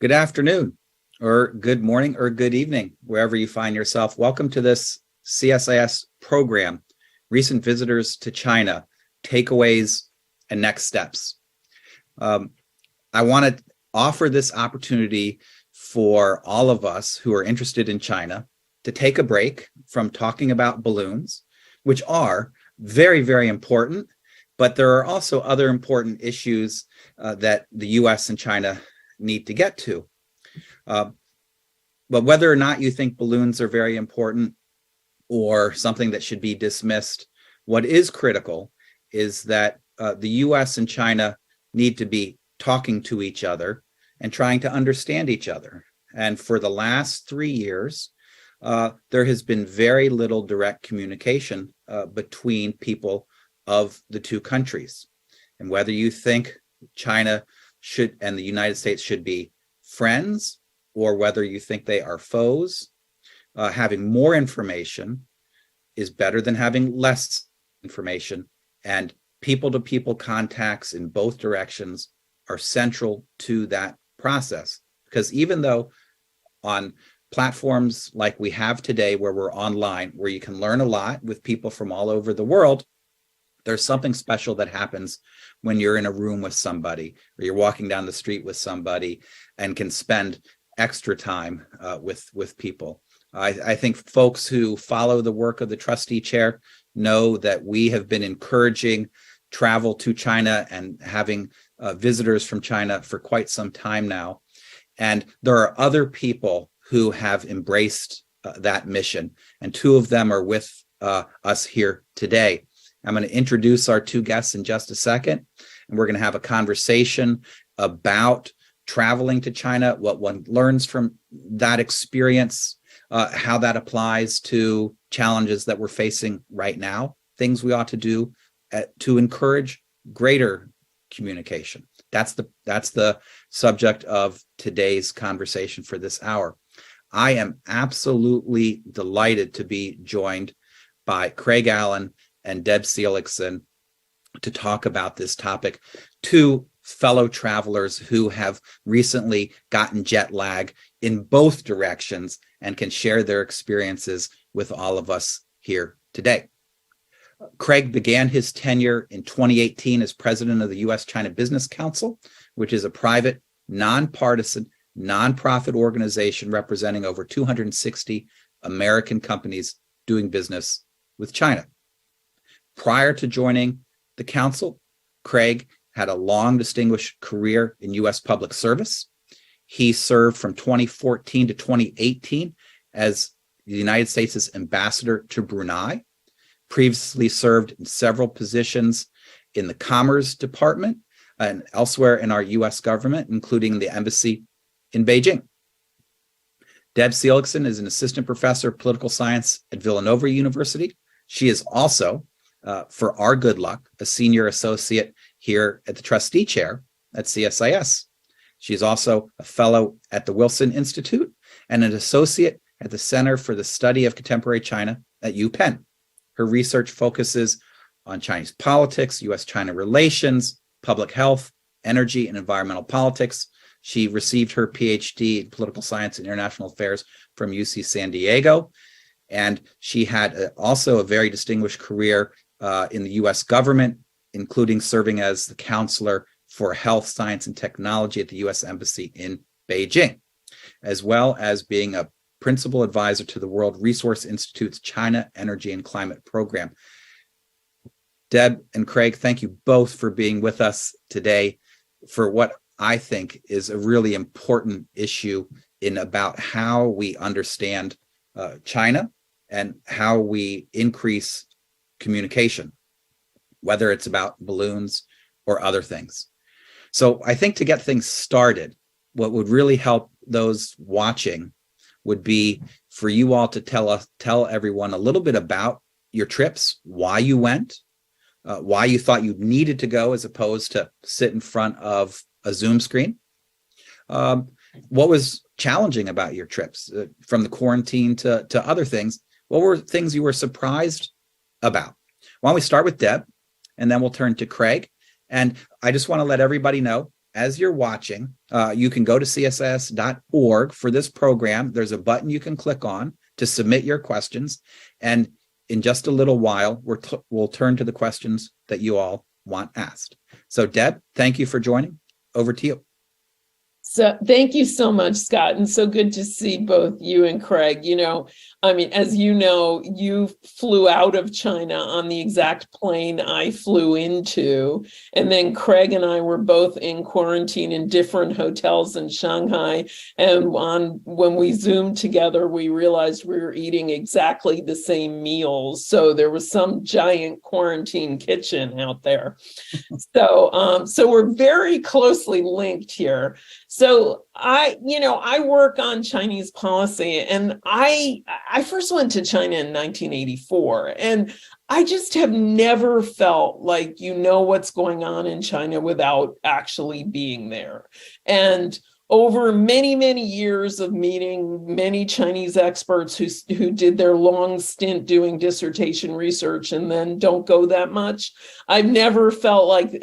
Good afternoon, or good morning, or good evening, wherever you find yourself. Welcome to this CSIS program, Recent Visitors to China, Takeaways and Next Steps. I want to offer this opportunity for all of us who are interested in China to take a break from talking about balloons, which are very, very important, but there are also other important issues that the U.S. and China need to get to. But whether or not you think balloons are very important or something that should be dismissed, what is critical is that the U.S. and China need to be talking to each other and trying to understand each other. And for the last 3 years, there has been very little direct communication between people of the two countries. And whether you think China should and the United States should be friends, or whether you think they are foes, having more information is better than having less information. And people-to-people contacts in both directions are central to that process. Because even though on platforms like we have today, where we're online, where you can learn a lot with people from all over the world, there's something special that happens when you're in a room with somebody, or you're walking down the street with somebody and can spend extra time with people. I think folks who follow the work of the Trustee Chair know that we have been encouraging travel to China and having visitors from China for quite some time now. And there are other people who have embraced that mission, and two of them are with us here today. I'm going to introduce our two guests in just a second, and we're going to have a conversation about traveling to China, what one learns from that experience, how that applies to challenges that we're facing right now, things we ought to do to encourage greater communication. That's the subject of today's conversation for this hour. I am absolutely delighted to be joined by Craig Allen and Deb Seligsohn to talk about this topic, two fellow travelers who have recently gotten jet lag in both directions and can share their experiences with all of us here today. Craig began his tenure in 2018 as president of the U.S. China Business Council, which is a private, nonpartisan, nonprofit organization representing over 260 American companies doing business with China. Prior to joining the council, Craig had a long, distinguished career in U.S. public service. He served from 2014 to 2018 as the United States' ambassador to Brunei, previously served in several positions in the Commerce Department and elsewhere in our U.S. government, including the embassy in Beijing. Deb Seligsohn is an assistant professor of political science at Villanova University. She is also, for our good luck, a senior associate here at the Trustee Chair at CSIS. She's also a fellow at the Wilson Institute and an associate at the Center for the Study of Contemporary China at UPenn. Her research focuses on Chinese politics, U.S.-China relations, public health, energy, and environmental politics. She received her PhD in political science and international affairs from UC San Diego, and she had also a very distinguished career in the U.S. government, including serving as the counselor for health, science, and technology at the U.S. Embassy in Beijing, as well as being a principal advisor to the World Resource Institute's China Energy and Climate Program. Deb and Craig, thank you both for being with us today for what I think is a really important issue in about how we understand China and how we increase communication, whether it's about balloons or other things. So I think to get things started, what would really help those watching would be for you all to tell everyone a little bit about your trips, why you went, why you thought you needed to go as opposed to sit in front of a Zoom screen. What was challenging about your trips, from the quarantine to other things? What were things you were surprised about? Why don't we start with Deb, and then we'll turn to Craig. And I just want to let everybody know as you're watching, you can go to csis.org for this program. There's a button you can click on to submit your questions. And in just a little while, we'll turn to the questions that you all want asked. So Deb, thank you for joining. Over to you. So thank you so much, Scott. And so good to see both you and Craig. As you know, you flew out of China on the exact plane I flew into. And then Craig and I were both in quarantine in different hotels in Shanghai. And when we Zoomed together, we realized we were eating exactly the same meals. So there was some giant quarantine kitchen out there. So we're very closely linked here. So I work on Chinese policy, and I first went to China in 1984, and I just have never felt like what's going on in China without actually being there. And over many, many years of meeting many Chinese experts who did their long stint doing dissertation research and then don't go that much, I've never felt like,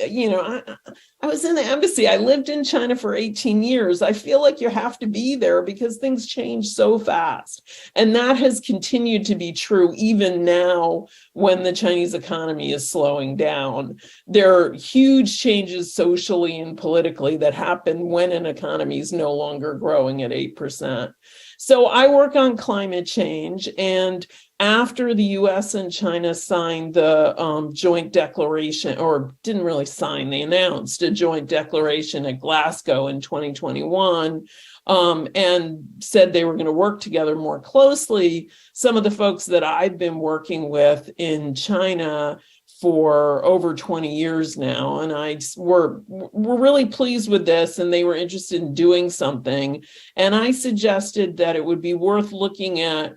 I was in the embassy. I lived in China for 18 years. I feel like you have to be there because things change so fast. And that has continued to be true even now when the Chinese economy is slowing down. There are huge changes socially and politically that happen when an economy is no longer growing at 8%. So I work on climate change, and after the U.S. and China signed the joint declaration, or didn't really sign, they announced a joint declaration at Glasgow in 2021, and said they were going to work together more closely. Some of the folks that I've been working with in China for over 20 years now, and we're really pleased with this, and they were interested in doing something. And I suggested that it would be worth looking at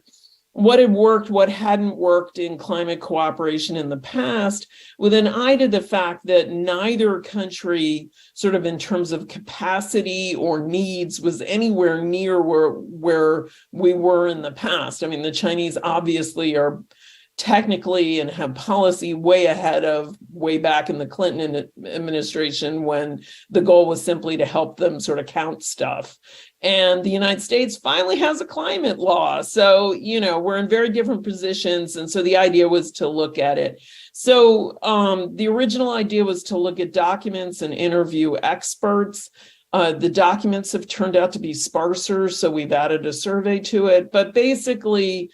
what had worked, what hadn't worked in climate cooperation in the past, with an eye to the fact that neither country, sort of in terms of capacity or needs, was anywhere near where we were in the past. I mean, the Chinese obviously are technically and have policy way ahead of way back in the Clinton administration, when the goal was simply to help them sort of count stuff. And the United States finally has a climate law. So, we're in very different positions. And so the idea was to look at it. So the original idea was to look at documents and interview experts. The documents have turned out to be sparser, so we've added a survey to it. But basically,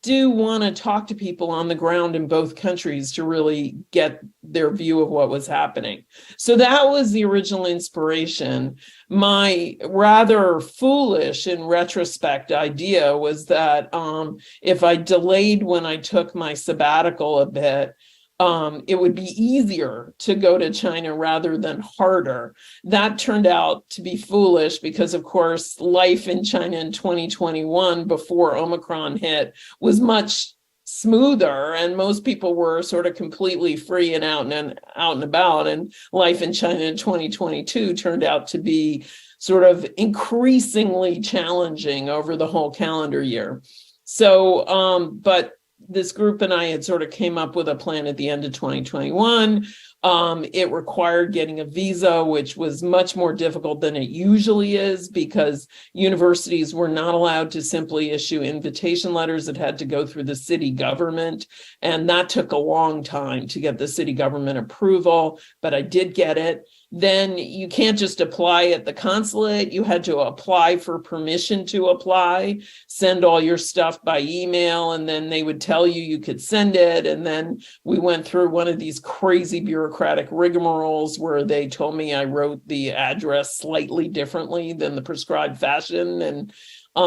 do want to talk to people on the ground in both countries to really get their view of what was happening. So that was the original inspiration. My rather foolish, in retrospect, idea was that if I delayed when I took my sabbatical a bit, it would be easier to go to China rather than harder. That turned out to be foolish because, of course, life in China in 2021 before Omicron hit was much smoother, and most people were sort of completely free and out and about. And life in China in 2022 turned out to be sort of increasingly challenging over the whole calendar year. So, but this group and I had sort of came up with a plan at the end of 2021. It required getting a visa, which was much more difficult than it usually is, because universities were not allowed to simply issue invitation letters. It had to go through the city government. And that took a long time to get the city government approval, but I did get it. Then you can't just apply at the consulate. You had to apply for permission to apply, send all your stuff by email, and then they would tell you you could send it. And then we went through one of these crazy bureaucratic rigmaroles where they told me I wrote the address slightly differently than the prescribed fashion, and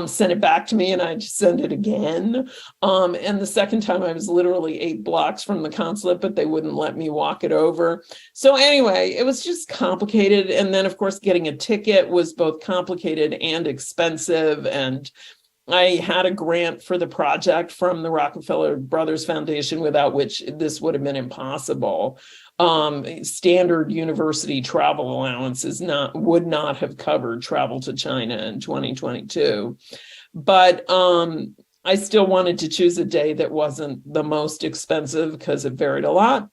sent it back to me, and I just sent it again. And the second time I was literally 8 blocks from the consulate, but they wouldn't let me walk it over. So anyway, it was just complicated. And then, of course, getting a ticket was both complicated and expensive. And I had a grant for the project from the Rockefeller Brothers Foundation, without which this would have been impossible. Standard university travel allowances would not have covered travel to China in 2022. But I still wanted to choose a day that wasn't the most expensive because it varied a lot.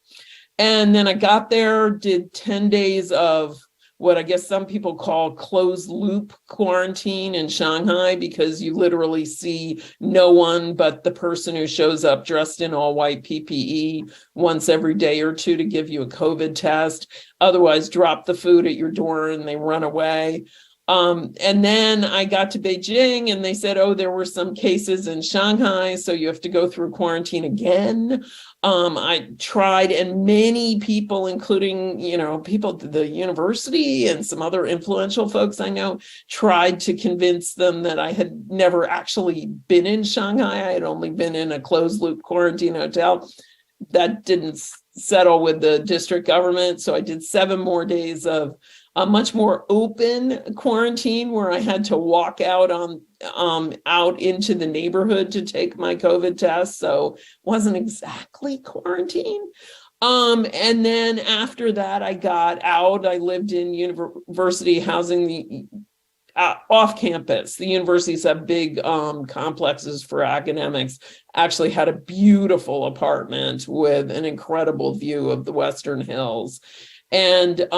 And then I got there, did 10 days of what I guess some people call closed loop quarantine in Shanghai, because you literally see no one but the person who shows up dressed in all white PPE once every day or two to give you a COVID test. Otherwise, drop the food at your door and they run away. And then I got to Beijing and they said, oh, there were some cases in Shanghai, so you have to go through quarantine again. I tried, and many people, including, people at the university and some other influential folks I know, tried to convince them that I had never actually been in Shanghai. I had only been in a closed loop quarantine hotel. That didn't settle with the district government. So I did 7 more days of a much more open quarantine where I had to walk out into the neighborhood to take my COVID test. So it wasn't exactly quarantine. And then after that, I got out. I lived in university housing, off campus. The universities have big complexes for academics. Actually had a beautiful apartment with an incredible view of the Western Hills. And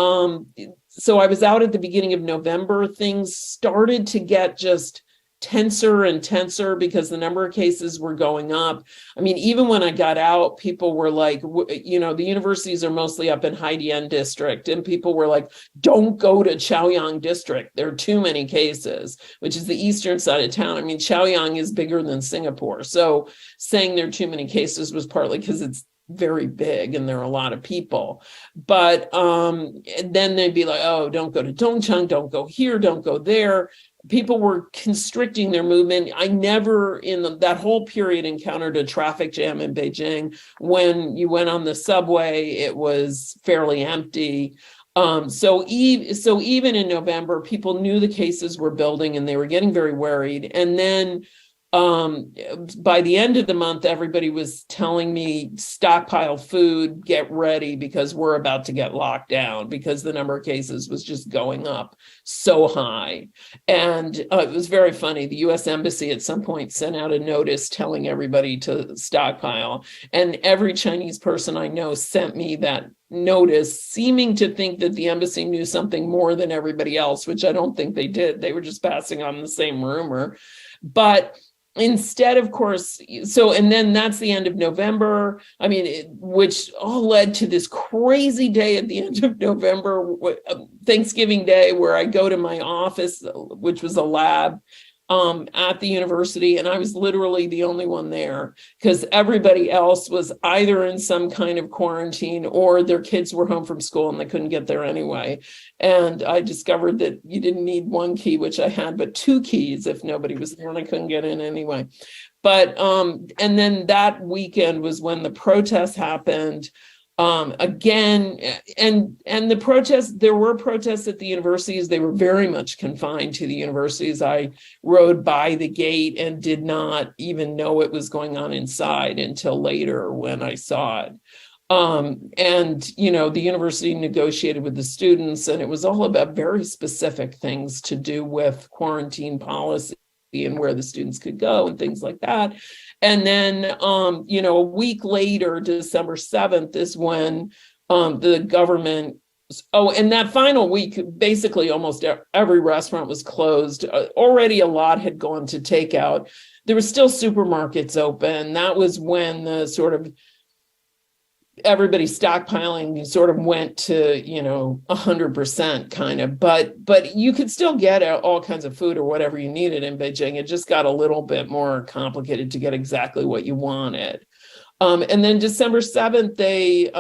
so I was out at the beginning of November. Things started to get just tenser and tenser because the number of cases were going up. I mean, even when I got out, people were like, the universities are mostly up in Haidian district, and people were like, don't go to Chaoyang district. There are too many cases, which is the eastern side of town. I mean, Chaoyang is bigger than Singapore. So saying there are too many cases was partly because it's very big and there are a lot of people. But then they'd be like, oh, don't go to Dongcheng, don't go here, don't go there. People were constricting their movement. I never in that whole period encountered a traffic jam in Beijing. When you went on the subway, it was fairly empty. So even in November, people knew the cases were building and they were getting very worried. And then by the end of the month, everybody was telling me, stockpile food, get ready, because we're about to get locked down, because the number of cases was just going up so high. And it was very funny. The U.S. Embassy at some point sent out a notice telling everybody to stockpile. And every Chinese person I know sent me that notice, seeming to think that the embassy knew something more than everybody else, which I don't think they did. They were just passing on the same rumor. But instead, of course, and then that's the end of November. I mean, which all led to this crazy day at the end of November, Thanksgiving Day, where I go to my office, which was a lab at the university, and I was literally the only one there because everybody else was either in some kind of quarantine or their kids were home from school and they couldn't get there anyway. And I discovered that you didn't need 1 key, which I had, but 2 keys if nobody was there and I couldn't get in anyway. But and then that weekend was when the protests happened. Again, and the protests, there were protests at the universities. They were very much confined to the universities. I rode by the gate and did not even know it was going on inside until later when I saw it. And, the university negotiated with the students, and it was all about very specific things to do with quarantine policy and where the students could go and things like that. And then, a week later, December 7th, is when the government, and that final week, basically almost every restaurant was closed. Already a lot had gone to takeout. There were still supermarkets open. That was when the sort of everybody stockpiling sort of went to 100% kind of, but you could still get all kinds of food or whatever you needed in Beijing. It just got a little bit more complicated to get exactly what you wanted. And then December 7th, they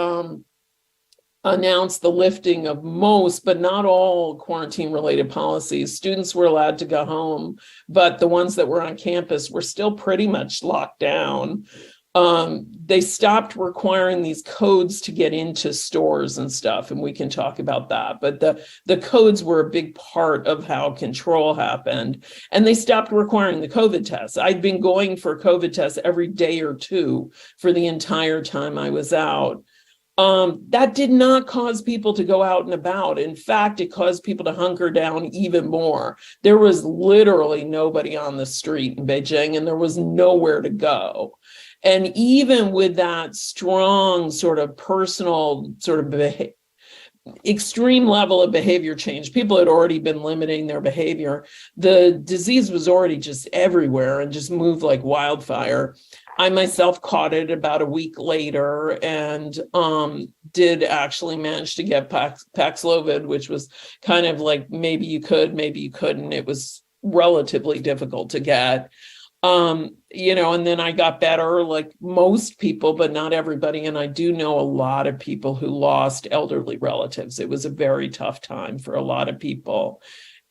announced the lifting of most, but not all, quarantine related policies. Students were allowed to go home, but the ones that were on campus were still pretty much locked down. They stopped requiring these codes to get into stores and stuff, and we can talk about that. But the codes were a big part of how control happened, and they stopped requiring the COVID tests. I'd been going for COVID tests every day or two for the entire time I was out. That did not cause people to go out and about. In fact, it caused people to hunker down even more. There was literally nobody on the street in Beijing, and there was nowhere to go. And even with that strong sort of personal sort of extreme level of behavior change. People had already been limiting their behavior. The disease was already just everywhere and just moved like wildfire. I myself caught it about a week later and did actually manage to get Paxlovid, which was kind of like maybe you could, maybe you couldn't. It was relatively difficult to get. And then I got better like most people, but not everybody. And I do know a lot of people who lost elderly relatives. It was a very tough time for a lot of people.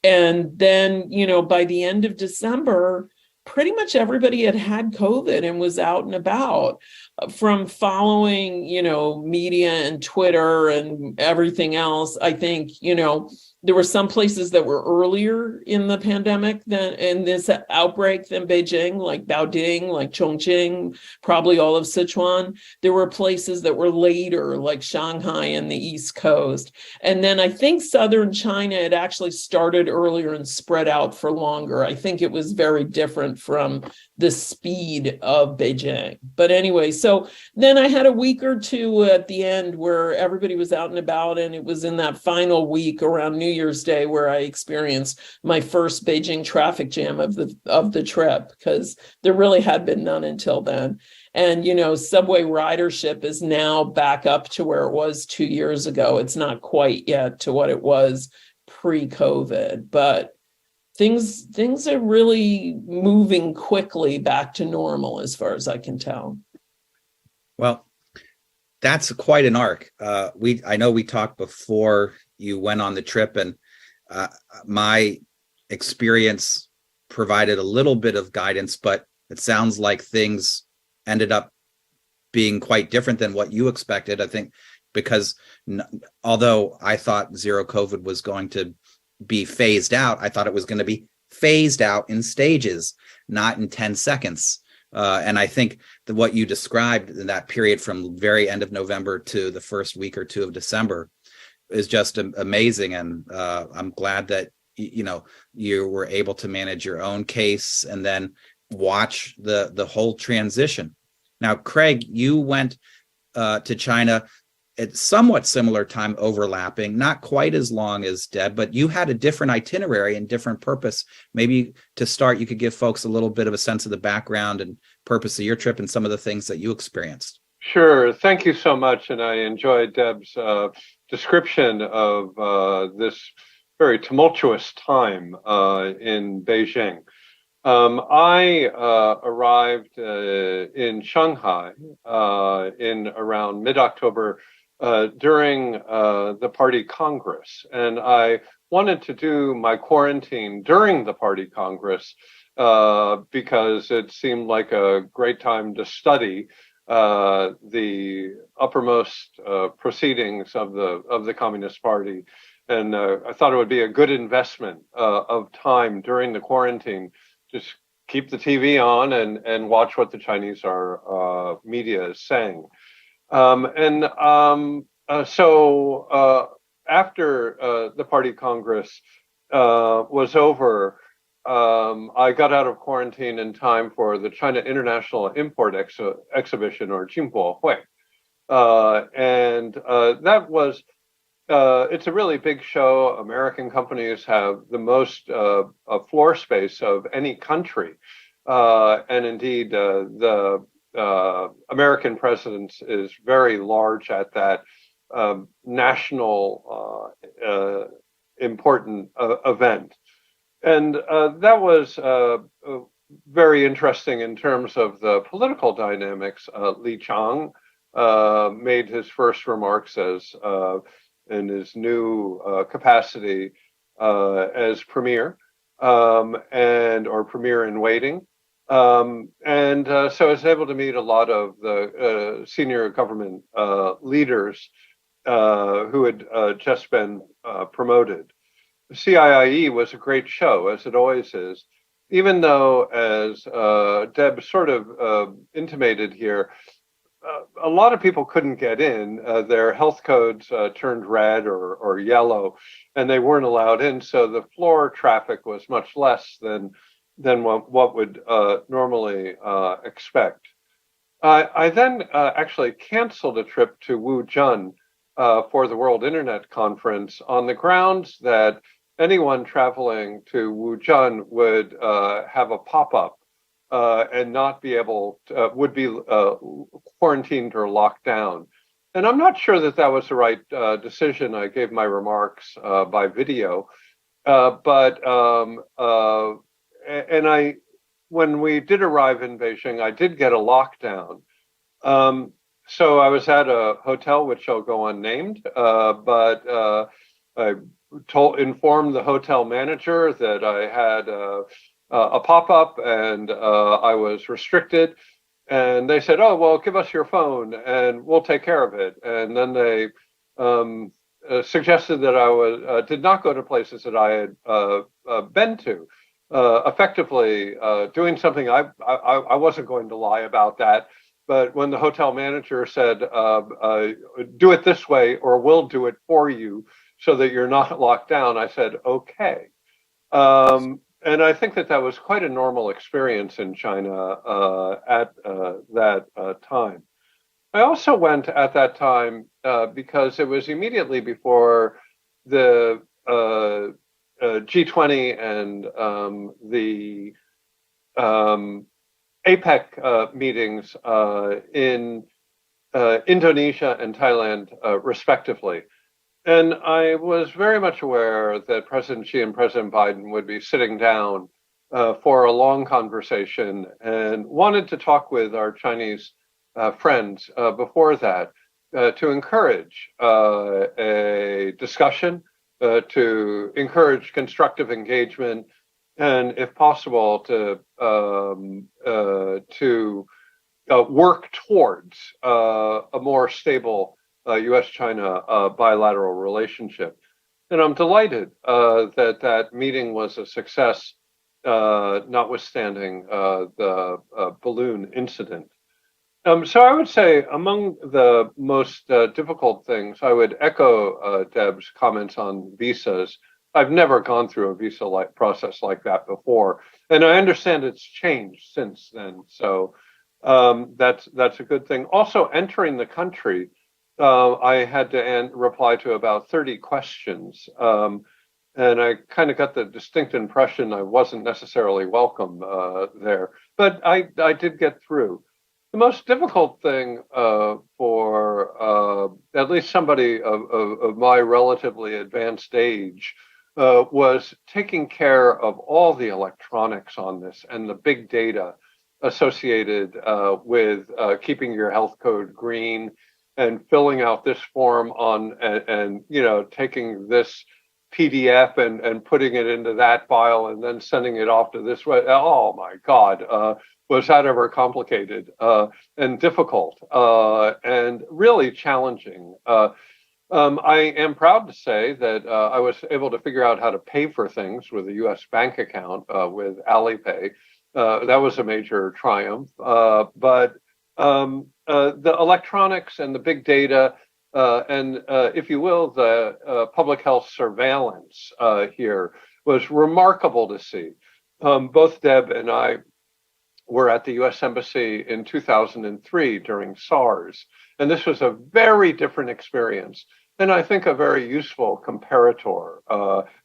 And then, by the end of December, pretty much everybody had COVID and was out and about. From following, media and Twitter and everything else, I think, there were some places that were earlier in the pandemic than in this outbreak than Beijing, like Baoding, like Chongqing, probably all of Sichuan. There were places that were later, like Shanghai and the East Coast. And then I think southern China had actually started earlier and spread out for longer. I think it was very different from the speed of Beijing. But anyway, so then I had a week or two at the end where everybody was out and about, and it was in that final week around New Year's Day where I experienced my first Beijing traffic jam of the trip, because there really had been none until then. And, subway ridership is now back up to where it was 2 years ago. It's not quite yet to what it was pre-COVID, but things are really moving quickly back to normal as far as I can tell. Well, that's quite an arc. I know we talked before you went on the trip, and my experience provided a little bit of guidance, but it sounds like things ended up being quite different than what you expected. I think because although I thought zero COVID was going to be phased out, I thought it was going to be phased out in stages, not in 10 seconds. And I think that what you described in that period from very end of November to the first week or two of December is just amazing. And I'm glad that, you were able to manage your own case and then watch the whole transition. Now, Craig, you went to China at somewhat similar time, overlapping, not quite as long as Deb, but you had a different itinerary and different purpose. Maybe to start, you could give folks a little bit of a sense of the background and purpose of your trip and some of the things that you experienced. Sure. Thank you so much. And I enjoyed Deb's description of this very tumultuous time in Beijing. I arrived in Shanghai in around mid-October during the party Congress. And I wanted to do my quarantine during the party Congress because it seemed like a great time to study the uppermost proceedings of the Communist Party. And I thought it would be a good investment of time during the quarantine. Just keep the TV on and watch what the Chinese media is saying. So after the party Congress was over, I got out of quarantine in time for the China International Import Exhibition, or Jingbo Hui. That was, it's a really big show. American companies have the most floor space of any country. And indeed, the American presence is very large at that national important event. And that was very interesting in terms of the political dynamics. Li Chang made his first remarks as in his new capacity as premier or premier in waiting. So I was able to meet a lot of the senior government leaders who had just been promoted. CIIE was a great show, as it always is, even though, as Deb sort of intimated here, a lot of people couldn't get in. Their health codes turned red or yellow, and they weren't allowed in. So the floor traffic was much less than what would normally expect. I then actually canceled a trip to Wuzhen for the World Internet Conference on the grounds that anyone traveling to Wuhan would have a pop-up and not be able to, would be quarantined or locked down. And I'm not sure that that was the right decision. I gave my remarks by video, when we did arrive in Beijing, I did get a lockdown. So I was at a hotel which shall go unnamed, but I informed the hotel manager that I had a pop-up and I was restricted. And they said, "Oh, well, give us your phone and we'll take care of it." And then they suggested that I did not go to places that I had been to, effectively doing something I wasn't going to lie about that. But when the hotel manager said, "Do it this way or we'll do it for you so that you're not locked down," I said, "Okay." And I think that that was quite a normal experience in China at that time. I also went at that time because it was immediately before the G20 and the APEC meetings in Indonesia and Thailand, respectively. And I was very much aware that President Xi and President Biden would be sitting down for a long conversation and wanted to talk with our Chinese friends before that to encourage a discussion, to encourage constructive engagement, and if possible, to work towards a more stable U.S.-China bilateral relationship. And I'm delighted that that meeting was a success, notwithstanding the balloon incident. So I would say among the most difficult things, I would echo Deb's comments on visas. I've never gone through a visa process like that before, and I understand it's changed since then. So that's a good thing. Also, entering the country, I had to reply to about 30 questions, and I kind of got the distinct impression I wasn't necessarily welcome there, but I did get through. The most difficult thing for at least somebody of my relatively advanced age was taking care of all the electronics on this and the big data associated with keeping your health code green and filling out this form and taking this PDF and putting it into that file and then sending it off to this way. Oh my God, was that ever complicated and difficult and really challenging. I am proud to say that I was able to figure out how to pay for things with a U.S. bank account with Alipay. That was a major triumph. But the electronics and the big data and, if you will, the public health surveillance here was remarkable to see. Both Deb and I were at the U.S. Embassy in 2003 during SARS, and this was a very different experience, and I think a very useful comparator.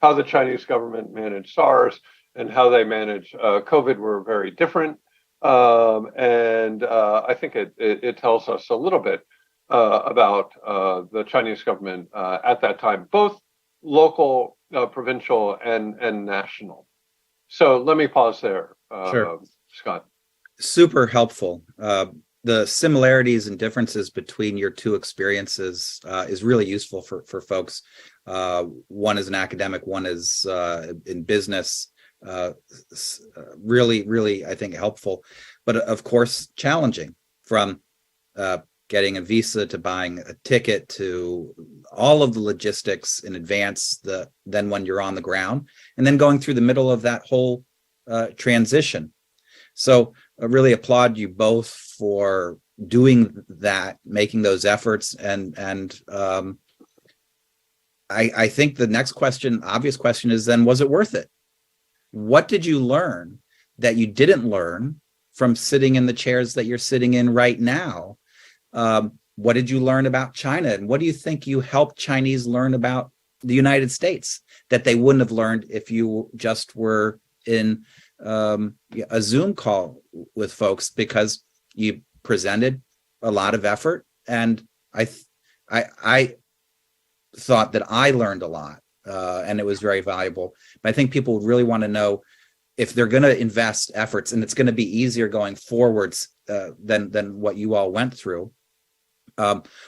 How the Chinese government managed SARS and how they managed COVID were very different, and I think it tells us a little bit about the Chinese government at that time, both local, provincial, and national. So let me pause there, Sure. Scott. Super helpful. The similarities and differences between your two experiences is really useful for folks. One is an academic, one is in business. Really, I think helpful, but of course challenging, from getting a visa to buying a ticket to all of the logistics in advance, then when you're on the ground, and then going through the middle of that whole transition. So I really applaud you both for doing that, making those efforts, and I think the next question, obvious question, is then, was it worth it? What did you learn that you didn't learn from sitting in the chairs that you're sitting in right now? what did you learn about China? And what do you think you helped Chinese learn about the United States that they wouldn't have learned if you just were in a Zoom call with folks, because you presented a lot of effort? And I thought that I learned a lot, and it was very valuable. But I think people would really want to know, if they're going to invest efforts, and it's going to be easier going forwards than what you all went through.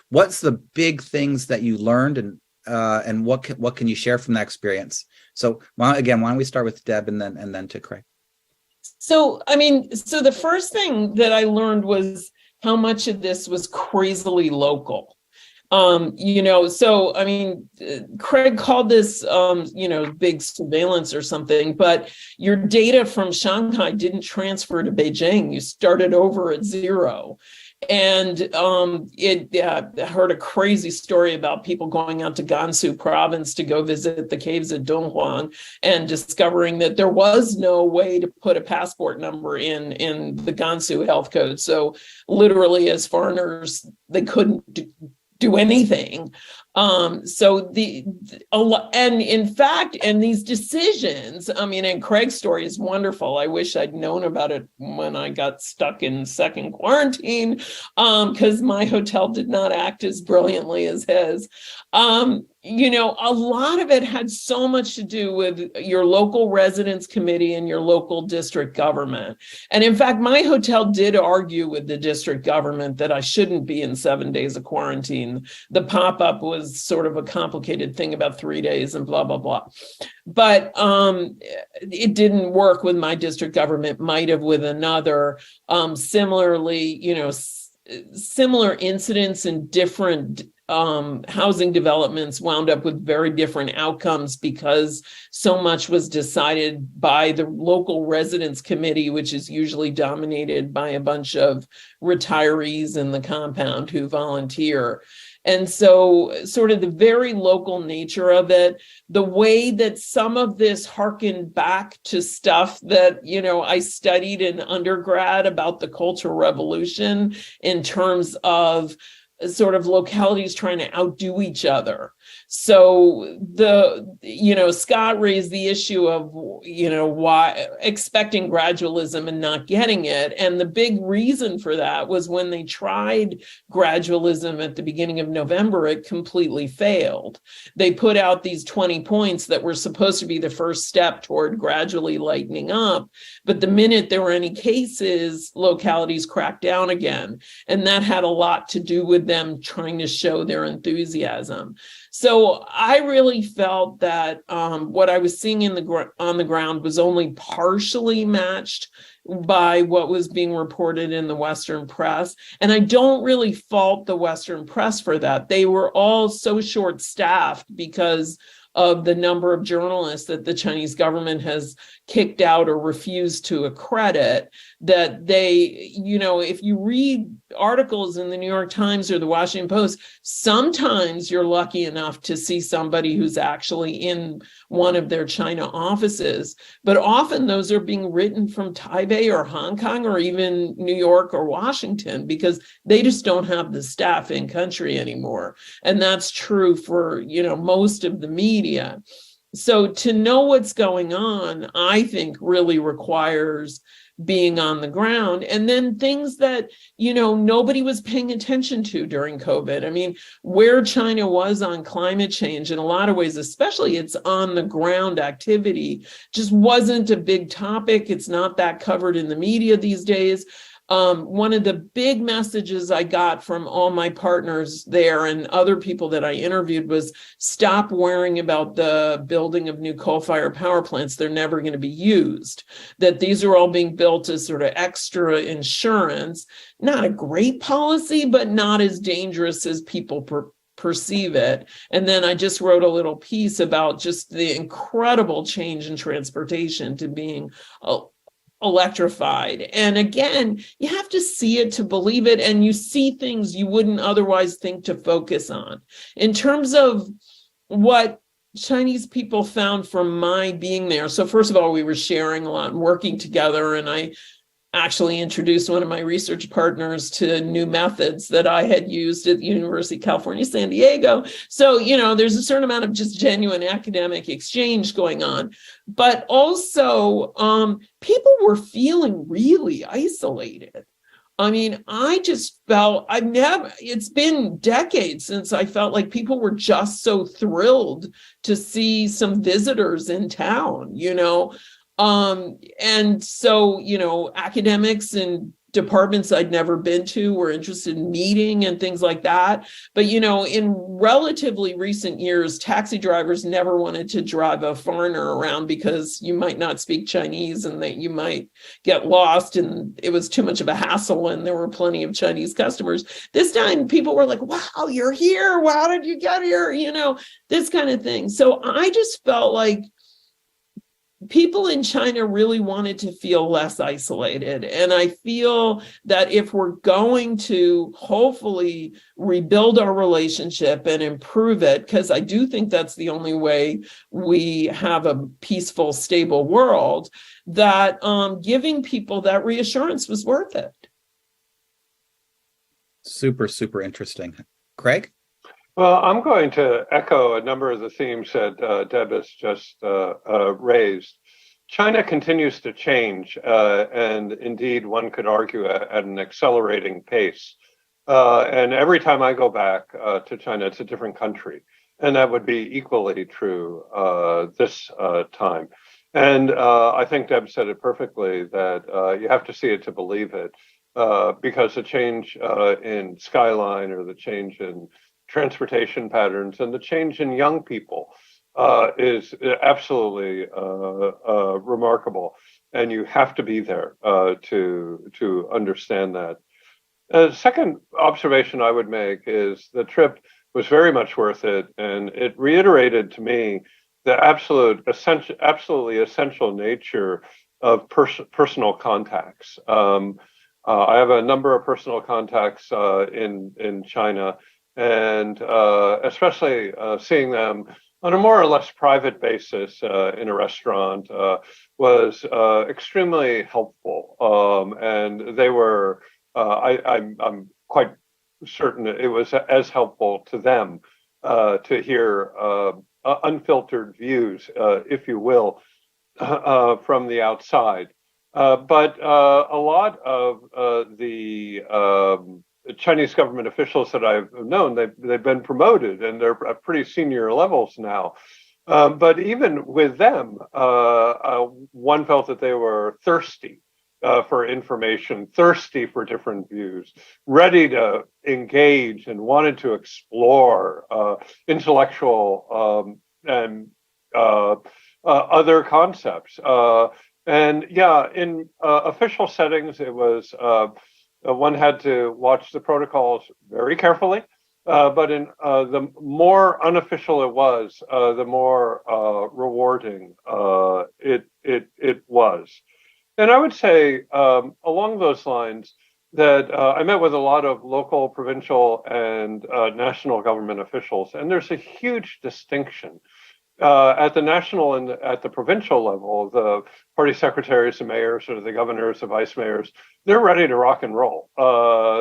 What's the big things that you learned, and what can you share from that experience? So why don't we start with Deb and then to Craig? So the first thing that I learned was how much of this was crazily local. Craig called this, big surveillance or something, but your data from Shanghai didn't transfer to Beijing. You started over at zero. And I heard a crazy story about people going out to Gansu province to go visit the caves at Dunhuang and discovering that there was no way to put a passport number in the Gansu health code. So literally, as foreigners, they couldn't do anything. And these decisions, and Craig's story is wonderful. I wish I'd known about it when I got stuck in second quarantine, because my hotel did not act as brilliantly as his. A lot of it had so much to do with your local residence committee and your local district government. And in fact, my hotel did argue with the district government that I shouldn't be in 7 days of quarantine. The pop-up was sort of a complicated thing about 3 days and blah, blah, blah. But it didn't work with my district government, might have with another. Similarly, similar incidents in different housing developments wound up with very different outcomes, because so much was decided by the local residence committee, which is usually dominated by a bunch of retirees in the compound who volunteer. And so sort of the very local nature of it, the way that some of this harkened back to stuff that, I studied in undergrad about the Cultural Revolution, in terms of sort of localities trying to outdo each other. So Scott raised the issue of, why expecting gradualism and not getting it. And the big reason for that was when they tried gradualism at the beginning of November, it completely failed. They put out these 20 points that were supposed to be the first step toward gradually lightening up. But the minute there were any cases, localities cracked down again. And that had a lot to do with them trying to show their enthusiasm. So I really felt that what I was seeing on the ground was only partially matched by what was being reported in the Western press. And I don't really fault the Western press for that. They were all so short-staffed because of the number of journalists that the Chinese government has kicked out or refused to accredit, that they, if you read articles in the New York Times or the Washington Post, sometimes you're lucky enough to see somebody who's actually in one of their China offices. But often those are being written from Taipei or Hong Kong or even New York or Washington, because they just don't have the staff in country anymore. And that's true for, most of the media. So to know what's going on, I think really requires being on the ground. And then things that, nobody was paying attention to during COVID. Where China was on climate change, in a lot of ways, especially its on the ground activity, just wasn't a big topic. It's not that covered in the media these days. One of the big messages I got from all my partners there and other people that I interviewed was, stop worrying about the building of new coal-fired power plants. They're never going to be used. That these are all being built as sort of extra insurance. Not a great policy, but not as dangerous as people perceive it. And then I just wrote a little piece about just the incredible change in transportation to being electrified. And again, you have to see it to believe it, and you see things you wouldn't otherwise think to focus on. In terms of what Chinese people found from my being there, so first of all, we were sharing a lot and working together, and I actually introduced one of my research partners to new methods that I had used at the University of California, San Diego. So, there's a certain amount of just genuine academic exchange going on. But also, people were feeling really isolated. I mean, I just felt it's been decades since I felt like people were just so thrilled to see some visitors in town, and so, academics and departments I'd never been to were interested in meeting and things like that. But, in relatively recent years, taxi drivers never wanted to drive a foreigner around because you might not speak Chinese and that you might get lost and it was too much of a hassle and there were plenty of Chinese customers. This time people were like, wow, you're here. How did you get here? This kind of thing. So I just felt like people in China really wanted to feel less isolated. And I feel that if we're going to hopefully rebuild our relationship and improve it, because I do think that's the only way we have a peaceful, stable world, that giving people that reassurance was worth it. Super, super interesting. Craig? Well, I'm going to echo a number of the themes that Deb has just raised. China continues to change, and indeed, one could argue at an accelerating pace. And every time I go back to China, it's a different country. And that would be equally true this time. And I think Deb said it perfectly, that you have to see it to believe it, because the change in skyline or the change in transportation patterns and the change in young people is absolutely remarkable, and you have to be there to understand that. Second observation I would make is the trip was very much worth it, and it reiterated to me the absolutely essential nature of personal contacts. I have a number of personal contacts in China. And especially seeing them on a more or less private basis in a restaurant was extremely helpful. And they were, I'm quite certain it was as helpful to them to hear unfiltered views, if you will, from the outside. But a lot of the Chinese government officials that I've known, they've been promoted and they're at pretty senior levels now. But even with them, one felt that they were thirsty for information, thirsty for different views, ready to engage and wanted to explore intellectual and other concepts. And yeah, in official settings, it was one had to watch the protocols very carefully, but in the more unofficial it was, the more rewarding it was. And I would say along those lines that I met with a lot of local, provincial, and national government officials, and there's a huge distinction. At the national and at the provincial level, the party secretaries, the mayors, or the governors, the vice mayors, they're ready to rock and roll.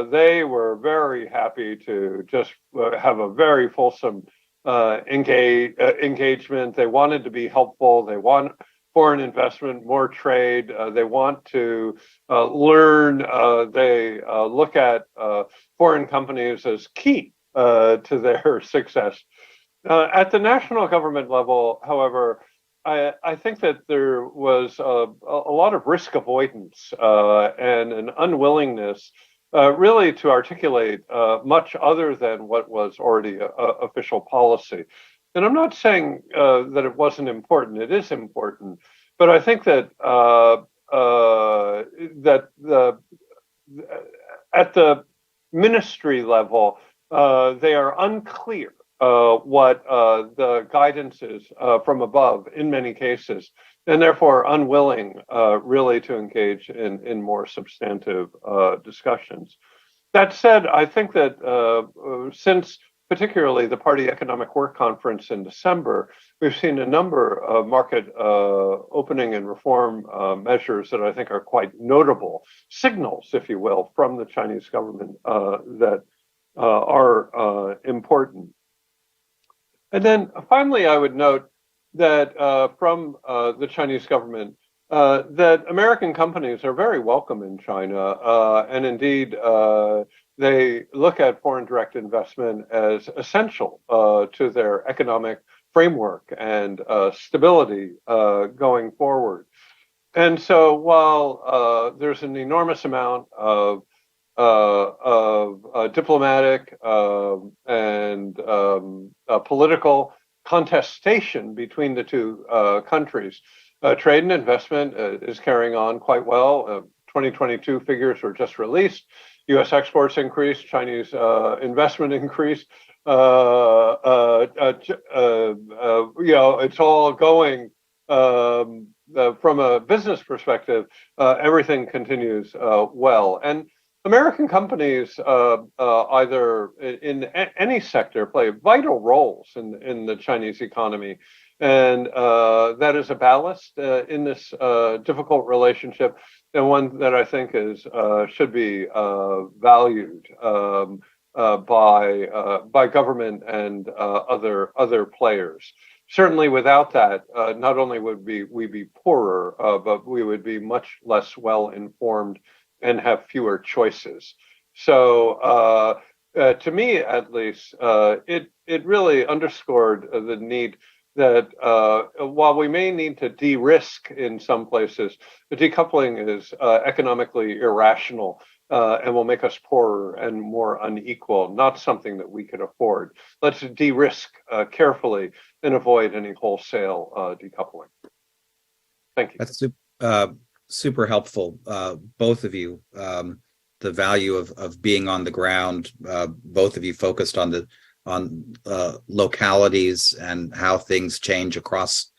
They were very happy to just have a very fulsome engagement. They wanted to be helpful. They want foreign investment, more trade. They want to learn. They look at foreign companies as key to their success. At the national government level, however, I think that there was a lot of risk avoidance and an unwillingness really to articulate much other than what was already official policy. And I'm not saying that it wasn't important. It is important. But I think that at the ministry level, they are unclear what the guidance is from above in many cases, and therefore unwilling really to engage in more substantive discussions. That said, I think that since particularly the Party Economic Work Conference in December, we've seen a number of market opening and reform measures that I think are quite notable signals, if you will, from the Chinese government that are important. And then finally, I would note that from the Chinese government, that American companies are very welcome in China, and indeed they look at foreign direct investment as essential to their economic framework and stability going forward. And so while there's an enormous amount of diplomatic and political contestation between the two countries, trade and investment is carrying on quite well. 2022 figures were just released. U.S. exports increased, Chinese investment increased. It's all going from a business perspective. Everything continues well, and American companies, either in any sector, play vital roles in the Chinese economy. And that is a ballast in this difficult relationship, and one that I think should be valued by government and other players. Certainly, without that, not only would we be poorer, but we would be much less well informed and have fewer choices. So, to me, at least, it really underscored the need that while we may need to de-risk in some places, the decoupling is economically irrational and will make us poorer and more unequal, not something that we could afford. Let's de-risk carefully and avoid any wholesale decoupling. Thank you. That's super helpful, both of you. The value of being on the ground, both of you focused on localities and how things change across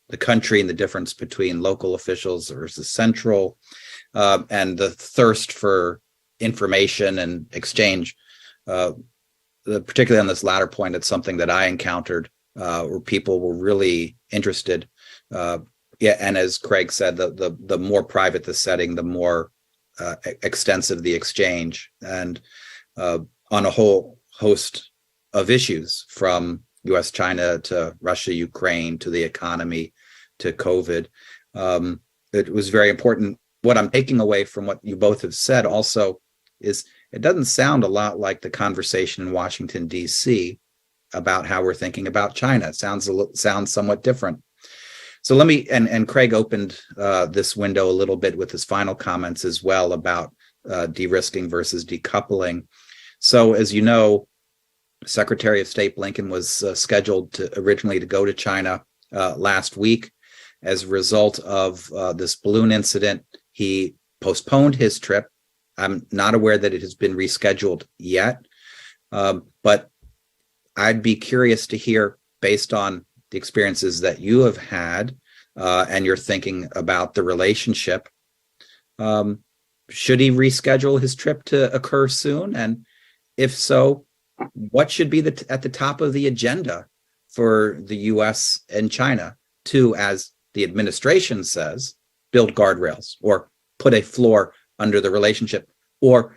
the country and the difference between local officials versus central, and the thirst for information and exchange. Particularly on this latter point, it's something that I encountered where people were really interested. And as Craig said, the more private the setting, the more extensive the exchange, and on a whole host of issues, from U.S. China to Russia, Ukraine, to the economy, to COVID. It was very important. What I'm taking away from what you both have said also is it doesn't sound a lot like the conversation in Washington, D.C. about how we're thinking about China. It sounds somewhat different. So let me, and Craig opened this window a little bit with his final comments as well about de-risking versus decoupling. So as you know, Secretary of State Blinken was scheduled originally to go to China last week. As a result of this balloon incident, he postponed his trip. I'm not aware that it has been rescheduled yet, but I'd be curious to hear, based on the experiences that you have had and you're thinking about the relationship, should he reschedule his trip to occur soon? And if so, what should be at the top of the agenda for the U.S. and China to, as the administration says, build guardrails or put a floor under the relationship, or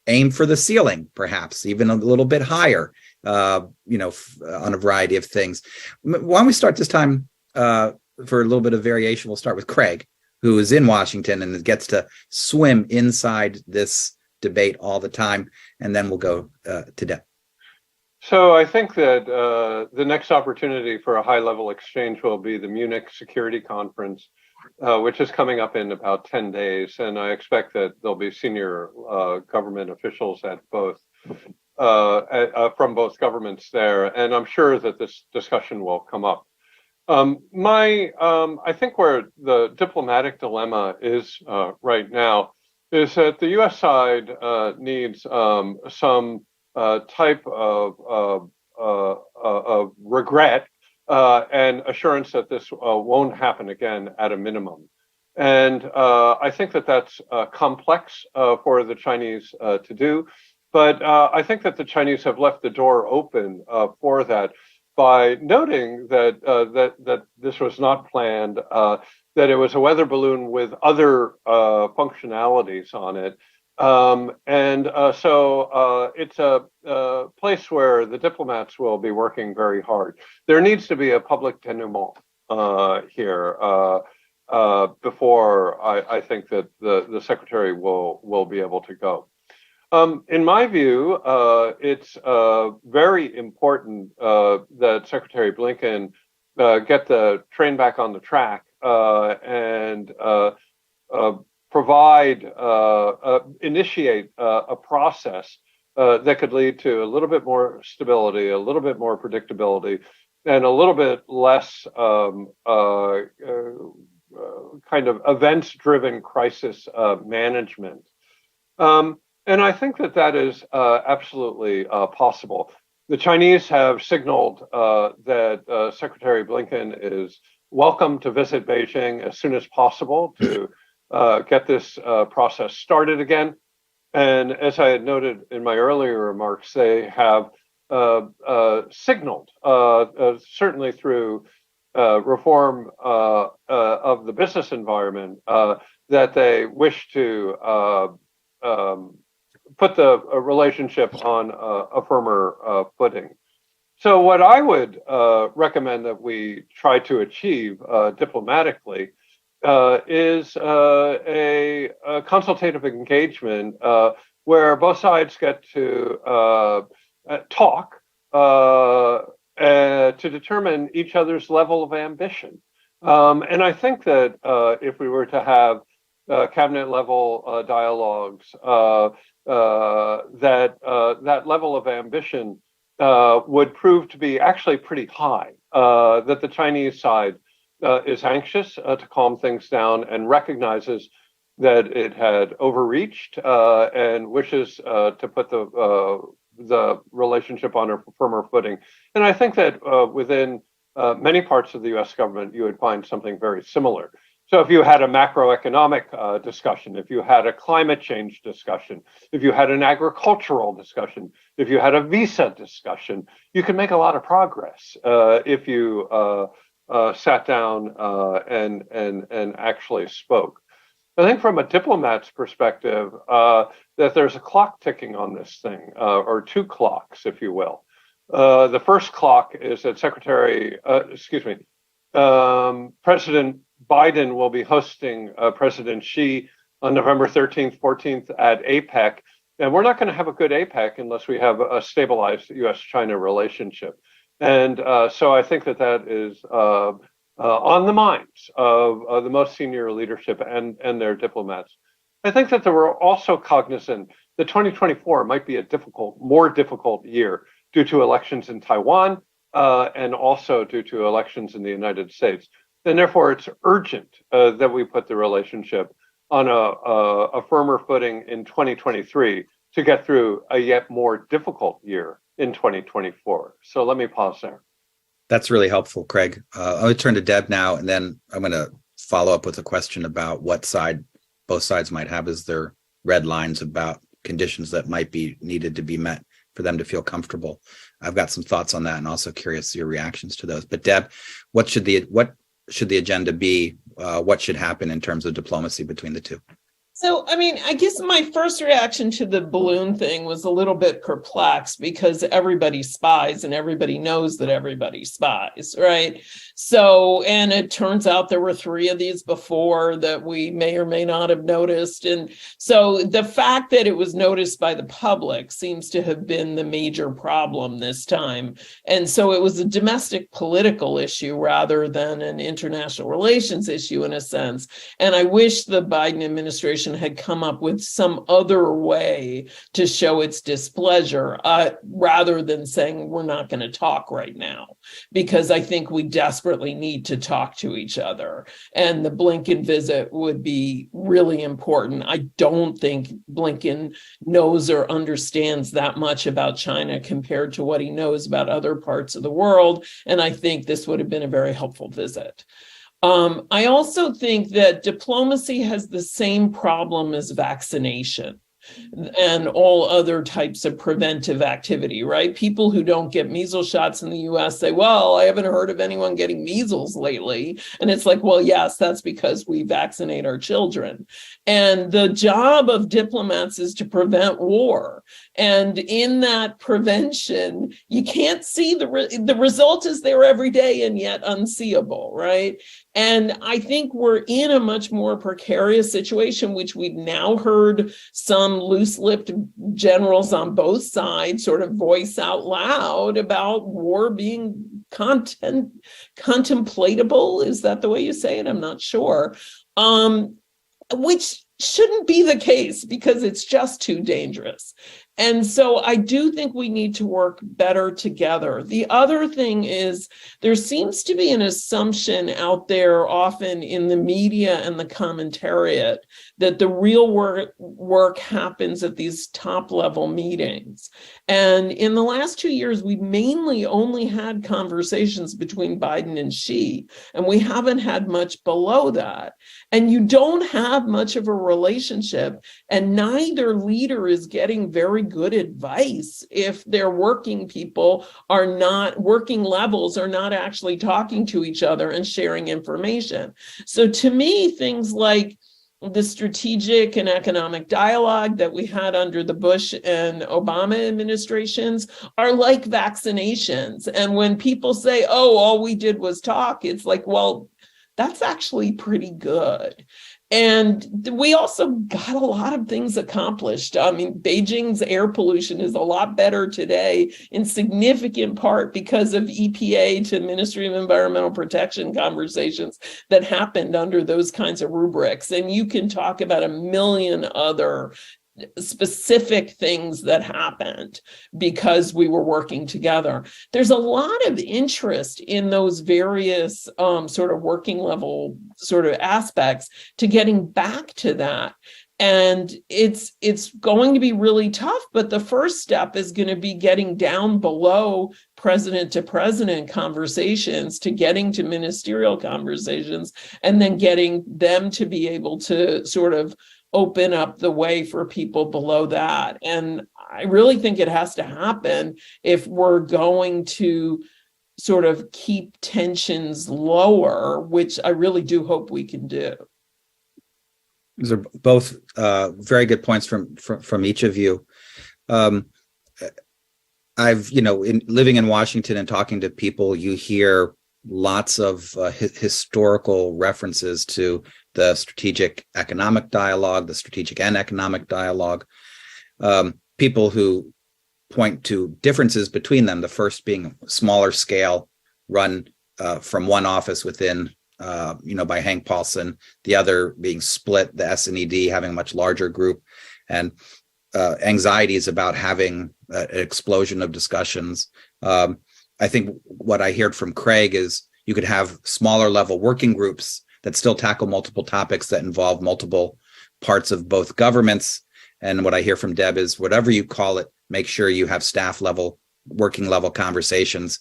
aim for the ceiling, perhaps even a little bit higher, on a variety of things. Why don't we start this time for a little bit of variation? We'll start with Craig, who is in Washington and gets to swim inside this debate all the time, and then we'll go to Deb. So I think that the next opportunity for a high-level exchange will be the Munich Security Conference, which is coming up in about 10 days. And I expect that there'll be senior government officials at both from both governments there. And I'm sure that this discussion will come up. I think where the diplomatic dilemma is right now is that the U.S. side needs some type of regret and assurance that this won't happen again at a minimum. And I think that that's complex for the Chinese to do. But I think that the Chinese have left the door open for that by noting that that this was not planned, that it was a weather balloon with other functionalities on it. So it's a place where the diplomats will be working very hard. There needs to be a public denouement here before I think that the secretary will be able to go. In my view, it's very important that Secretary Blinken get the train back on the track and initiate a process that could lead to a little bit more stability, a little bit more predictability, and a little bit less kind of event-driven crisis management. And I think that is absolutely possible. The Chinese have signaled that Secretary Blinken is welcome to visit Beijing as soon as possible to get this process started again. And as I had noted in my earlier remarks, they have signaled, certainly through reform of the business environment, that they wish to put the relationship on a firmer footing. So what I would recommend that we try to achieve diplomatically is a consultative engagement where both sides get to talk to determine each other's level of ambition. And I think that if we were to have cabinet level dialogues, that level of ambition would prove to be actually pretty high, that the Chinese side is anxious to calm things down and recognizes that it had overreached and wishes to put the relationship on a firmer footing. And I think that within many parts of the U.S. government, you would find something very similar. So if you had a macroeconomic discussion, if you had a climate change discussion, if you had an agricultural discussion, if you had a visa discussion, you could make a lot of progress if you sat down and actually spoke. I think from a diplomat's perspective, that there's a clock ticking on this thing, or two clocks, if you will. The first clock is that President Biden will be hosting President Xi on November 13th, 14th at APEC. And we're not going to have a good APEC unless we have a stabilized U.S.-China relationship. And so I think that is on the minds of the most senior leadership and their diplomats. I think that they were also cognizant that 2024 might be a more difficult year due to elections in Taiwan and also due to elections in the United States. And therefore, it's urgent that we put the relationship on a firmer footing in 2023 to get through a yet more difficult year in 2024. So let me pause there. That's really helpful, Craig. I'm going to turn to Deb now, and then I'm going to follow up with a question about what side both sides might have as their red lines about conditions that might be needed to be met for them to feel comfortable. I've got some thoughts on that and also curious your reactions to those. But Deb, what should the agenda be? What should happen in terms of diplomacy between the two? So, I mean, I guess my first reaction to the balloon thing was a little bit perplexed because everybody spies and everybody knows that everybody spies, right? So, and it turns out there were 3 of these before that we may or may not have noticed. And so the fact that it was noticed by the public seems to have been the major problem this time. And so it was a domestic political issue rather than an international relations issue in a sense. And I wish the Biden administration had come up with some other way to show its displeasure rather than saying we're not going to talk right now, because I think we desperately need to talk to each other. And the Blinken visit would be really important. I don't think Blinken knows or understands that much about China compared to what he knows about other parts of the world. And I think this would have been a very helpful visit. I also think that diplomacy has the same problem as vaccination. and all other types of preventive activity, right? People who don't get measles shots in the US say, well, I haven't heard of anyone getting measles lately. And it's like, well, yes, that's because we vaccinate our children. And the job of diplomats is to prevent war. And in that prevention, you can't see the result is there every day and yet unseeable, right? And I think we're in a much more precarious situation, which we've now heard some loose-lipped generals on both sides sort of voice out loud about war being contemplatable. Is that the way you say it? I'm not sure. Which shouldn't be the case because it's just too dangerous. And so I do think we need to work better together. The other thing is there seems to be an assumption out there often in the media and the commentariat that the real work happens at these top level meetings. And in the last 2 years, we've mainly only had conversations between Biden and Xi, and we haven't had much below that. And you don't have much of a relationship, and neither leader is getting very good advice if their working levels are not actually talking to each other and sharing information. So to me, things like the strategic and economic dialogue that we had under the Bush and Obama administrations are like vaccinations. And when people say, oh, all we did was talk, it's like, well, that's actually pretty good. And we also got a lot of things accomplished. I mean, Beijing's air pollution is a lot better today in significant part because of EPA to Ministry of Environmental Protection conversations that happened under those kinds of rubrics. And you can talk about a million other specific things that happened because we were working together. There's a lot of interest in those various sort of working level sort of aspects to getting back to that. And it's going to be really tough, but the first step is going to be getting down below president to president conversations to getting to ministerial conversations, and then getting them to be able to sort of open up the way for people below that. And I really think it has to happen if we're going to sort of keep tensions lower, which I really do hope we can do. These are both very good points from each of you. I've, living in Washington and talking to people, you hear lots of historical references to the strategic economic dialogue, the strategic and economic dialogue. People who point to differences between them, the first being smaller scale, run from one office within, by Hank Paulson, the other being split, the SNED having a much larger group, and anxieties about having an explosion of discussions. I think what I heard from Craig is you could have smaller level working groups that still tackle multiple topics that involve multiple parts of both governments. And what I hear from Deb is whatever you call it, make sure you have staff level, working level conversations,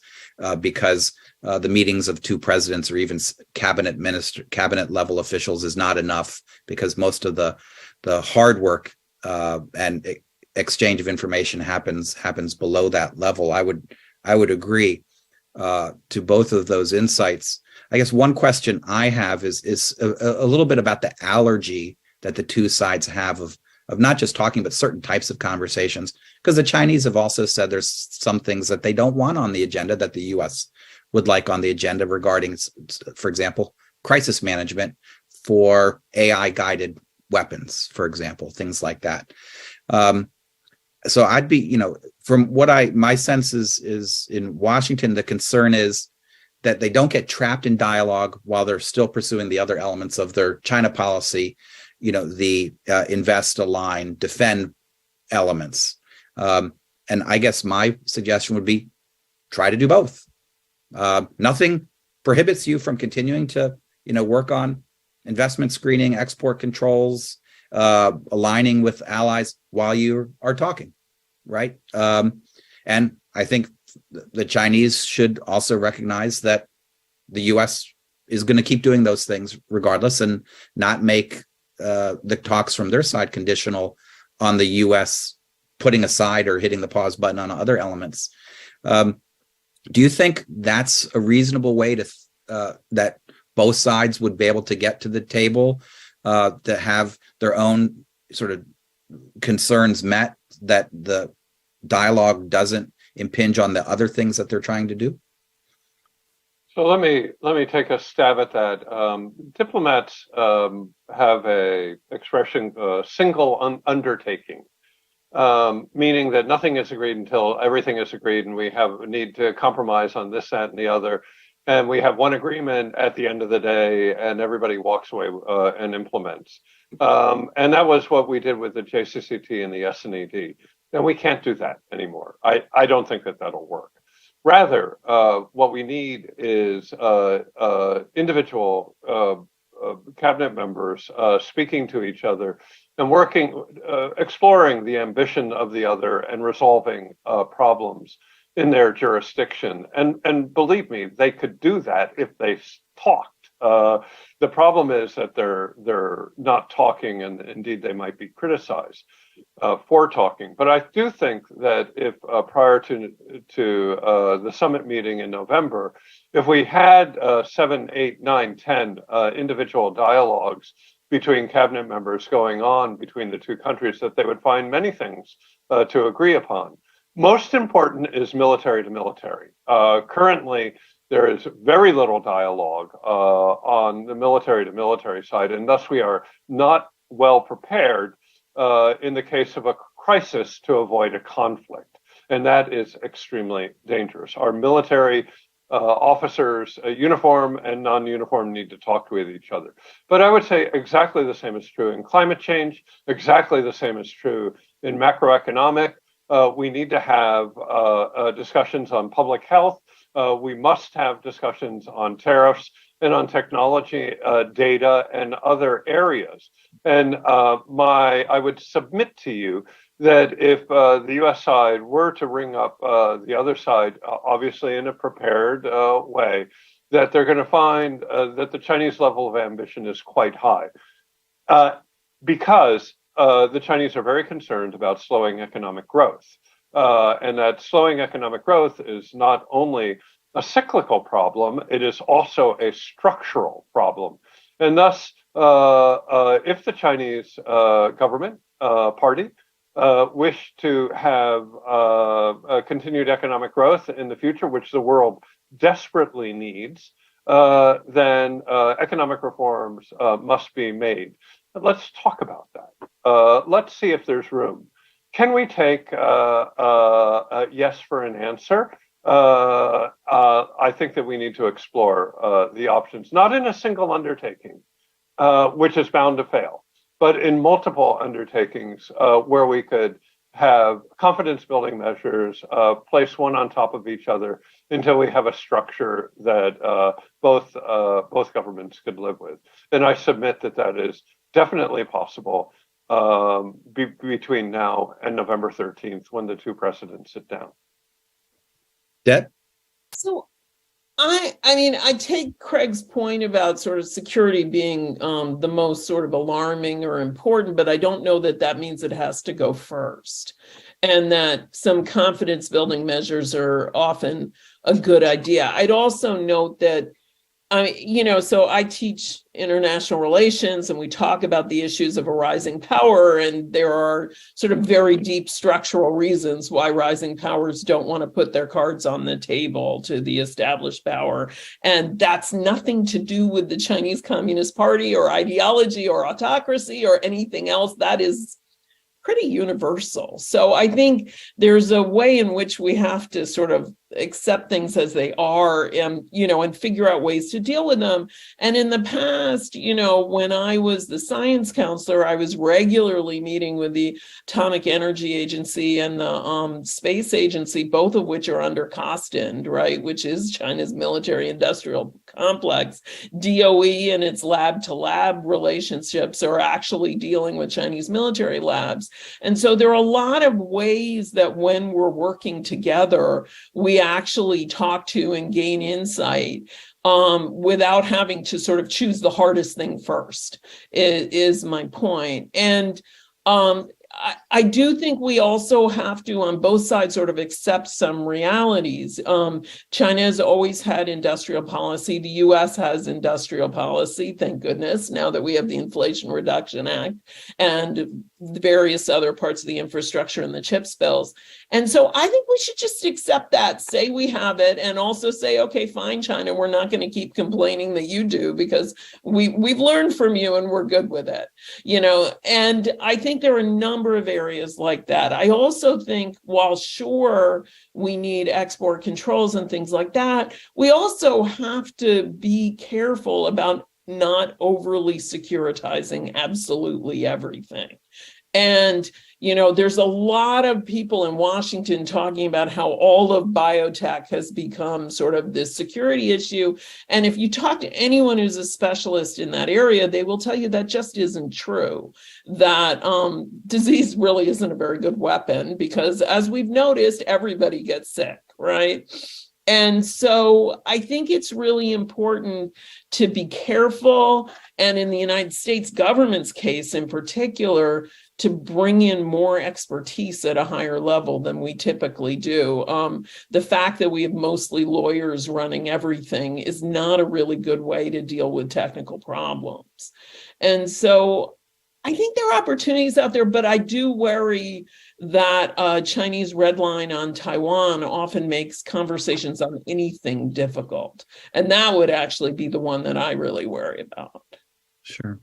because the meetings of two presidents or even cabinet level officials is not enough, because most of the hard work and exchange of information happens below that level. I would agree to both of those insights. I guess one question I have is a little bit about the allergy that the two sides have of not just talking, but certain types of conversations, because the Chinese have also said there's some things that they don't want on the agenda that the U.S. would like on the agenda regarding, for example, crisis management for AI-guided weapons, for example, things like that. So I'd be, from what my sense is in Washington, the concern is that they don't get trapped in dialogue while they're still pursuing the other elements of their China policy, the invest, align, defend elements. And I guess my suggestion would be try to do both. Nothing prohibits you from continuing to, work on investment screening, export controls, aligning with allies while you are talking, right? And I think the Chinese should also recognize that the U.S. is going to keep doing those things regardless, and not make the talks from their side conditional on the U.S. putting aside or hitting the pause button on other elements. Do you think that's a reasonable way to that both sides would be able to get to the table to have their own sort of concerns met, that the dialogue doesn't impinge on the other things that they're trying to do? So let me take a stab at that. Diplomats have a expression, single undertaking, meaning that nothing is agreed until everything is agreed, and we need to compromise on this, that, and the other, and we have one agreement at the end of the day, and everybody walks away and implements. And that was what we did with the JCCT and the SNED, and we can't do that anymore. I don't think that that'll work. Rather, what we need is individual cabinet members speaking to each other and working, exploring the ambition of the other and resolving problems in their jurisdiction. And believe me, they could do that if they talked. The problem is that they're not talking, and indeed they might be criticized for talking. But I do think that if prior to the summit meeting in November, if we had 7, 8, 9, 10 individual dialogues between cabinet members going on between the two countries, that they would find many things to agree upon. Most important is military to military. Currently, there is very little dialogue on the military to military side, and thus we are not well prepared in the case of a crisis to avoid a conflict. And that is extremely dangerous. Our military officers, uniform and non-uniform, need to talk with each other. But I would say exactly the same is true in climate change, exactly the same is true in macroeconomic. We need to have discussions on public health. We must have discussions on tariffs and on technology, data, and other areas. And I would submit to you that if the U.S. side were to ring up the other side, obviously in a prepared way, that they're going to find that the Chinese level of ambition is quite high, because the Chinese are very concerned about slowing economic growth. And that slowing economic growth is not only a cyclical problem, it is also a structural problem. And thus, if the Chinese government party wish to have continued economic growth in the future, which the world desperately needs, then economic reforms must be made. But let's talk about that. Let's see if there's room. Can we take a yes for an answer? I think that we need to explore the options, not in a single undertaking, which is bound to fail, but in multiple undertakings where we could have confidence building measures, place one on top of each other until we have a structure that both governments could live with. And I submit that that is definitely possible between now and November 13th, when the two presidents sit down. Deb? So I mean, I take Craig's point about sort of security being the most sort of alarming or important, but I don't know that that means it has to go first, and that some confidence building measures are often a good idea. I'd also note that so I teach international relations, and we talk about the issues of a rising power, and there are sort of very deep structural reasons why rising powers don't want to put their cards on the table to the established power. And that's nothing to do with the Chinese Communist Party or ideology or autocracy or anything else. That is pretty universal. So I think there's a way in which we have to sort of accept things as they are, and figure out ways to deal with them. And in the past, when I was the science counselor, I was regularly meeting with the Atomic Energy Agency and the Space Agency, both of which are under COSTIND, right, which is China's military industrial complex. DOE and its lab-to-lab relationships are actually dealing with Chinese military labs. And so there are a lot of ways that when we're working together, we actually talk to and gain insight without having to sort of choose the hardest thing first, is my point. And I do think we also have to, on both sides, sort of accept some realities. China has always had industrial policy. The U.S. has industrial policy, thank goodness, now that we have the Inflation Reduction Act and the various other parts of the infrastructure and the CHIPS bills. And so I think we should just accept that, say we have it, and also say, okay, fine, China, we're not going to keep complaining that you do, because we've learned from you and we're good with it, And I think there are a number of areas like that. I also think, while sure we need export controls and things like that, we also have to be careful about not overly securitizing absolutely everything. And, there's a lot of people in Washington talking about how all of biotech has become sort of this security issue. And if you talk to anyone who's a specialist in that area, they will tell you that just isn't true, that disease really isn't a very good weapon, because as we've noticed, everybody gets sick, right? And so I think it's really important to be careful, and in the United States government's case in particular, to bring in more expertise at a higher level than we typically do. The fact that we have mostly lawyers running everything is not a really good way to deal with technical problems. And so I think there are opportunities out there, but I do worry that Chinese red line on Taiwan often makes conversations on anything difficult. And that would actually be the one that I really worry about. Sure.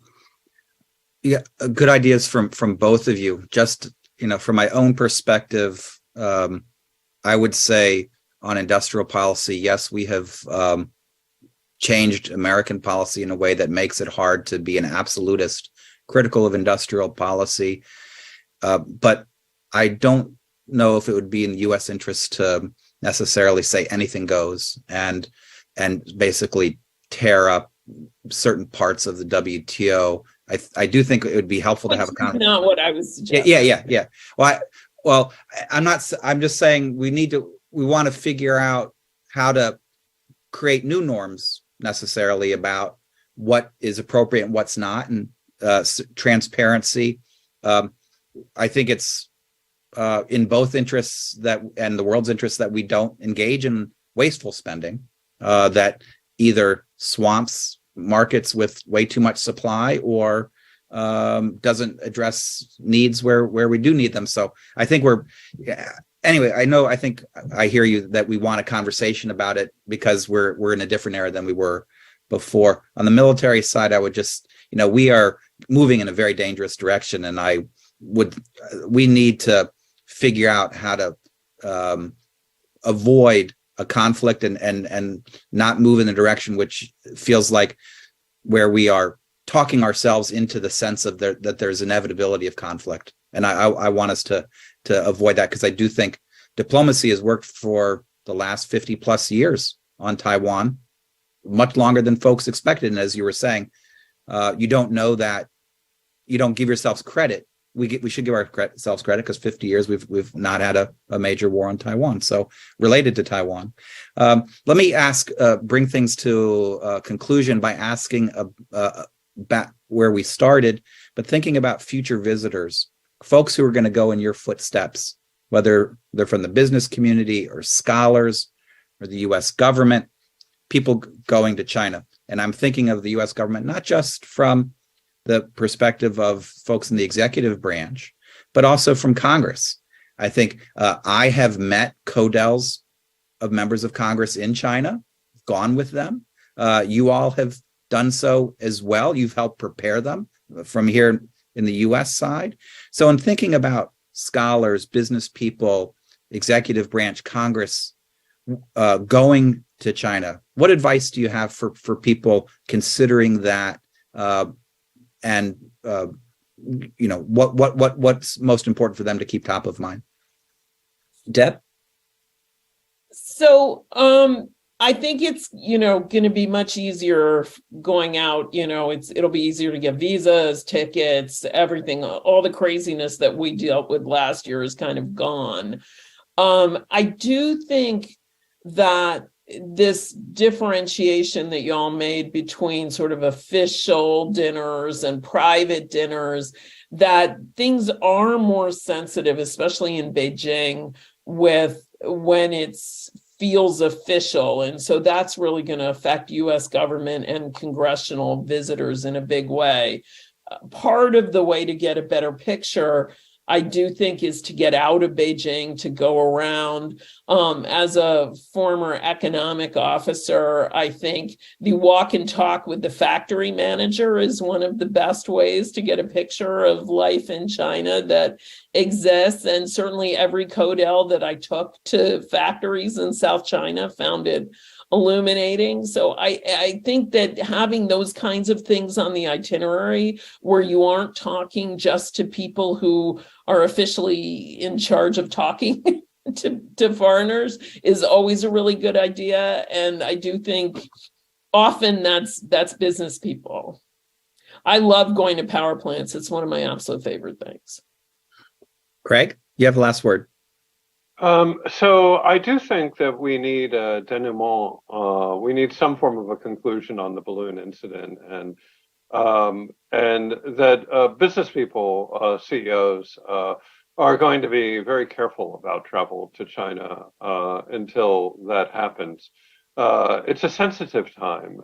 Yeah, good ideas from both of you. Just, from my own perspective, I would say on industrial policy, yes, we have changed American policy in a way that makes it hard to be an absolutist critical of industrial policy. But I don't know if it would be in the U.S. interest to necessarily say anything goes and basically tear up certain parts of the WTO. I do think it would be helpful to have a conversation. Not what I was suggesting. Yeah. Well, I'm just saying we want to figure out how to create new norms necessarily about what is appropriate and what's not, and transparency. I think it's in both interests and the world's interests that we don't engage in wasteful spending that either swamps markets with way too much supply or doesn't address needs where we do need them. So I think anyway, I think I hear you that we want a conversation about it because we're in a different era than we were before. On the military side, I would just, we are moving in a very dangerous direction, and we need to figure out how to avoid a conflict and not move in the direction which feels like where we are talking ourselves into the sense of that there's inevitability of conflict. And I want us to avoid that, because I do think diplomacy has worked for the last 50 plus years on Taiwan, much longer than folks expected. And as you were saying, you don't know that, you don't give yourselves credit. We should give ourselves credit, because 50 years we've not had a major war on Taiwan. So related to Taiwan, let me bring things to a conclusion by asking back where we started, but thinking about future visitors, folks who are going to go in your footsteps, whether they're from the business community or scholars or the U.S. government, people going to China. And I'm thinking of the U.S. government, not just from the perspective of folks in the executive branch, but also from Congress. I think I have met CODELs of members of Congress in China, gone with them. You all have done so as well. You've helped prepare them from here in the U.S. side. So in thinking about scholars, business people, executive branch, Congress going to China, what advice do you have for people considering that? What's most important for them to keep top of mind? Deb? So I think it's, going to be much easier going out, it'll be easier to get visas, tickets, everything, all the craziness that we dealt with last year is kind of gone. I do think that this differentiation that y'all made between sort of official dinners and private dinners, that things are more sensitive, especially in Beijing, with when it's feels official. And so that's really going to affect U.S. government and congressional visitors in a big way. Part of the way to get a better picture, I do think, is to get out of Beijing, to go around. As a former economic officer, I think the walk and talk with the factory manager is one of the best ways to get a picture of life in China that exists. And certainly every Codel that I took to factories in South China found it illuminating. So I think that having those kinds of things on the itinerary, where you aren't talking just to people who are officially in charge of talking to foreigners, is always a really good idea. And I do think often that's business people. I love going to power plants. It's one of my absolute favorite things. Craig, you have the last word. So I do think that we need a denouement. We need some form of a conclusion on the balloon incident, and that business people, CEOs, are going to be very careful about travel to China until that happens. It's a sensitive time,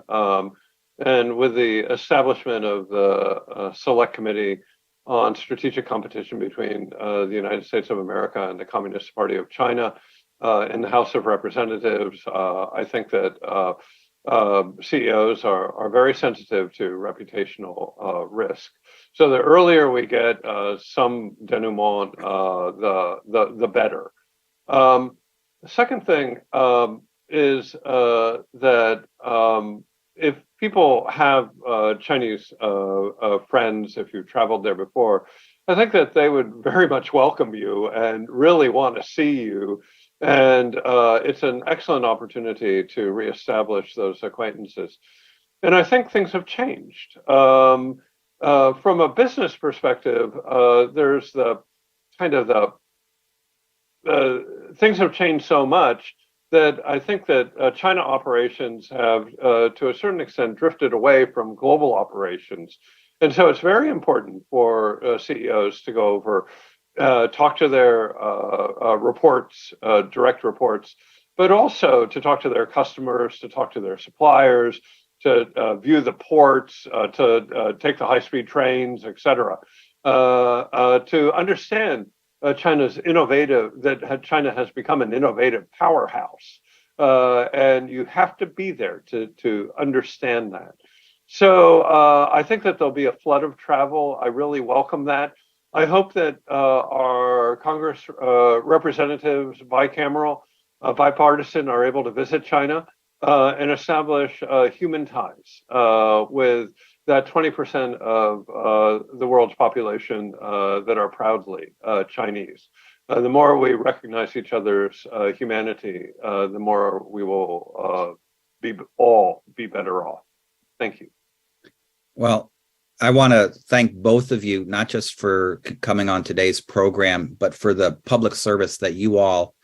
and with the establishment of the Select Committee on strategic competition between the United States of America and the Communist Party of China in the House of Representatives, I think that CEOs are very sensitive to reputational risk. So the earlier we get some denouement, the better. The second thing is that if people have Chinese friends, if you've traveled there before, I think that they would very much welcome you and really want to see you. And it's an excellent opportunity to reestablish those acquaintances. And I think things have changed. From a business perspective, there's the kind of things have changed so much that I think that China operations have, to a certain extent, drifted away from global operations. And so it's very important for CEOs to go over, talk to their reports, direct reports, but also to talk to their customers, to talk to their suppliers, to view the ports, to take the high-speed trains, et cetera, to understand China has become an innovative powerhouse, and you have to be there to understand that. So I think that there'll be a flood of travel. I really welcome that. I hope that our Congress representatives, bicameral, bipartisan, are able to visit China and establish human ties with that 20% of the world's population that are proudly Chinese. The more we recognize each other's humanity, the more we will be better off. Thank you. Well, I want to thank both of you, not just for coming on today's program, but for the public service that you all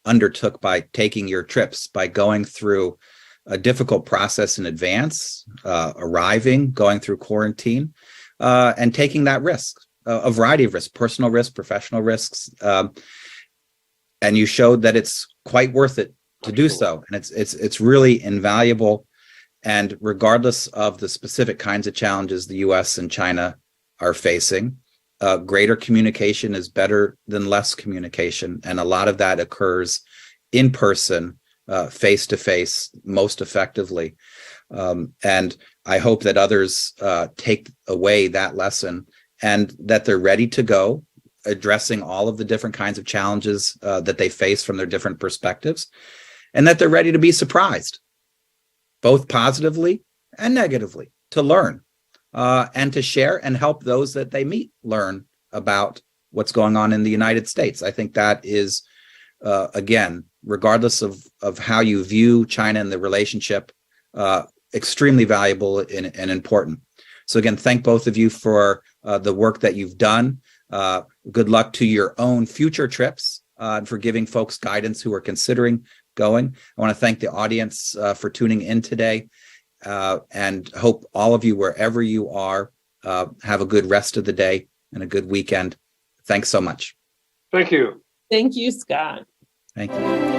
undertook by taking your trips, by going through a difficult process in advance, arriving, going through quarantine, and taking that risk, a variety of risks, personal risks, professional risks. And you showed that it's quite worth it to do so. And it's really invaluable. And regardless of the specific kinds of challenges the U.S. and China are facing, greater communication is better than less communication. And a lot of that occurs in person, face-to-face, most effectively. And I hope that others take away that lesson and that they're ready to go, addressing all of the different kinds of challenges that they face from their different perspectives, and that they're ready to be surprised, both positively and negatively, to learn and to share and help those that they meet learn about what's going on in the United States. I think that is, again, regardless of how you view China and the relationship, extremely valuable and important. So again, thank both of you for the work that you've done. Good luck to your own future trips and for giving folks guidance who are considering going. I want to thank the audience for tuning in today, and hope all of you, wherever you are, have a good rest of the day and a good weekend. Thanks so much. Thank you. Thank you, Scott. Thank you.